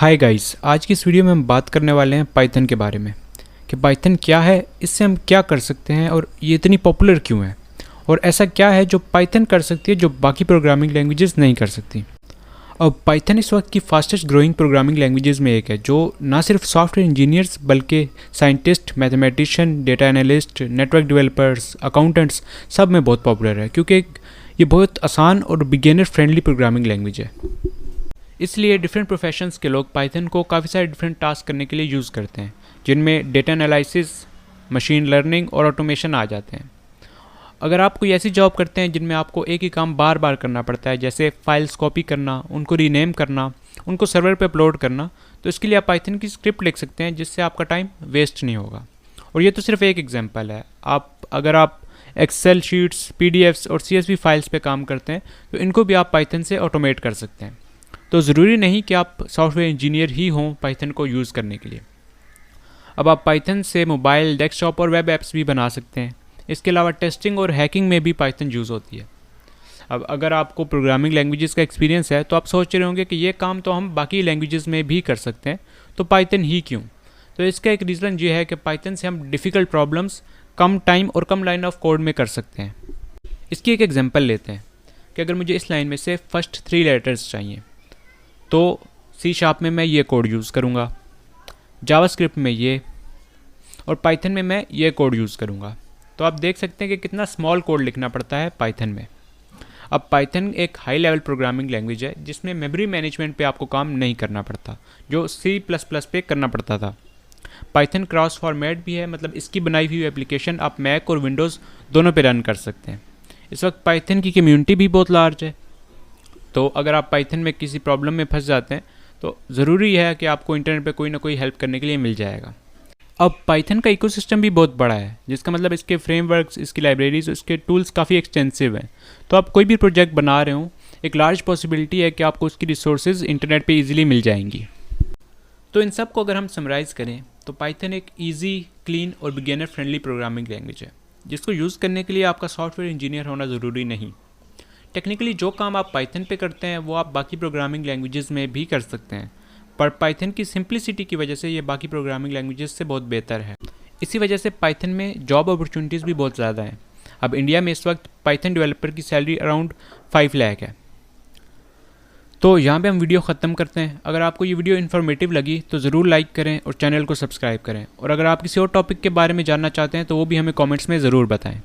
Hi guys, आज की इस वीडियो में हम बात करने वाले हैं पाइथन के बारे में कि पाइथन क्या है, इससे हम क्या कर सकते हैं और ये इतनी पॉपुलर क्यों है और ऐसा क्या है जो पाइथन कर सकती है जो बाकी प्रोग्रामिंग लैंग्वेजेस नहीं कर सकती। अब पाइथन इस वक्त की फास्टेस्ट ग्रोइंग प्रोग्रामिंग लैंग्वेजेस में एक है जो ना सिर्फ सॉफ्टवेयर इंजीनियर्स बल्कि scientist, mathematician, data analyst, network developers, accountants सब में बहुत पॉपुलर है क्योंकि ये बहुत आसान और बिगिनर फ्रेंडली प्रोग्रामिंग लैंग्वेज है। इसलिए डिफरेंट प्रोफेशंस के लोग पाइथन को काफ़ी सारे डिफरेंट टास्क करने के लिए यूज़ करते हैं, जिनमें डेटा एनालिसिस, मशीन लर्निंग और ऑटोमेशन आ जाते हैं। अगर आप कोई ऐसी जॉब करते हैं जिनमें आपको एक ही काम बार बार करना पड़ता है, जैसे फाइल्स कॉपी करना, उनको रीनेम करना, उनको सर्वर पर अपलोड करना, तो इसके लिए आप पाइथन की स्क्रिप्ट लिख सकते हैं जिससे आपका टाइम वेस्ट नहीं होगा। और ये तो सिर्फ एक एग्जाम्पल है। अगर आप एक्सेल शीट्स, पीडीएफ्स और सीएसवी फाइल्स पे काम करते हैं तो इनको भी आप पाइथन से ऑटोमेट कर सकते हैं। तो ज़रूरी नहीं कि आप सॉफ्टवेयर इंजीनियर ही हों पाइथन को यूज़ करने के लिए। अब आप पाइथन से मोबाइल, डेस्कटॉप और वेब ऐप्स भी बना सकते हैं। इसके अलावा टेस्टिंग और हैकिंग में भी पाइथन यूज़ होती है। अब अगर आपको प्रोग्रामिंग लैंग्वेजेस का एक्सपीरियंस है तो आप सोच रहे होंगे कि ये काम तो हम बाकी लैंग्वेजेस में भी कर सकते हैं, तो पाइथन ही क्यों? तो इसका एक रीज़न ये है कि पाइथन से हम डिफ़िकल्ट प्रॉब्लम्स कम टाइम और कम लाइन ऑफ कोड में कर सकते हैं। इसकी एक एग्जांपल लेते हैं कि अगर मुझे इस लाइन में से फर्स्ट 3 लेटर्स चाहिए तो C# में मैं ये कोड यूज़ करूँगा, जावास्क्रिप्ट में ये, और पाइथन में मैं ये कोड यूज़ करूँगा। तो आप देख सकते हैं कि कितना स्मॉल कोड लिखना पड़ता है पाइथन में। अब पाइथन एक हाई लेवल प्रोग्रामिंग लैंग्वेज है जिसमें मेमोरी मैनेजमेंट पे आपको काम नहीं करना पड़ता, जो C++ पे करना पड़ता था। पाइथन क्रॉस फॉर्मेट भी है, मतलब इसकी बनाई हुई एप्लीकेशन आप मैक और विंडोज़ दोनों पे रन कर सकते हैं। इस वक्त पाइथन की कम्युनिटी भी बहुत लार्ज है, तो अगर आप पाइथन में किसी प्रॉब्लम में फंस जाते हैं तो ज़रूरी है कि आपको इंटरनेट पे कोई ना कोई हेल्प करने के लिए मिल जाएगा। अब पाइथन का इकोसिस्टम भी बहुत बड़ा है, जिसका मतलब इसके फ्रेमवर्क्स, इसकी लाइब्रेरीज, इसके टूल्स काफ़ी एक्सटेंसिव हैं। तो आप कोई भी प्रोजेक्ट बना रहे हो, एक लार्ज पॉसिबिलिटी है कि आपको उसकी रिसोर्सेज इंटरनेट पे इजीली मिल जाएंगी। तो इन सब को अगर हम समराइज़ करें तो पाइथन एक ईजी, क्लीन और बिगिनर फ्रेंडली प्रोग्रामिंग लैंग्वेज है, जिसको यूज़ करने के लिए आपका सॉफ्टवेयर इंजीनियर होना ज़रूरी नहीं। टेक्निकली जो काम आप पाइथन पे करते हैं वो आप बाकी प्रोग्रामिंग लैंग्वेजेस में भी कर सकते हैं, पर पाइथन की सिंप्लिसिटी की वजह से ये बाकी प्रोग्रामिंग लैंग्वेजेस से बहुत बेहतर है। इसी वजह से पाइथन में जॉब अपॉर्चुनिटीज़ भी बहुत ज़्यादा हैं। अब इंडिया में इस वक्त पाइथन डेवलपर की सैलरी अराउंड 5 लाख है। तो यहाँ पे हम वीडियो ख़त्म करते हैं। अगर आपको ये वीडियो इन्फॉर्मेटिव लगी तो ज़रूर लाइक करें और चैनल को सब्सक्राइब करें, और अगर आप किसी और टॉपिक के बारे में जानना चाहते हैं तो वो भी हमें कॉमेंट्स में ज़रूर बताएँ।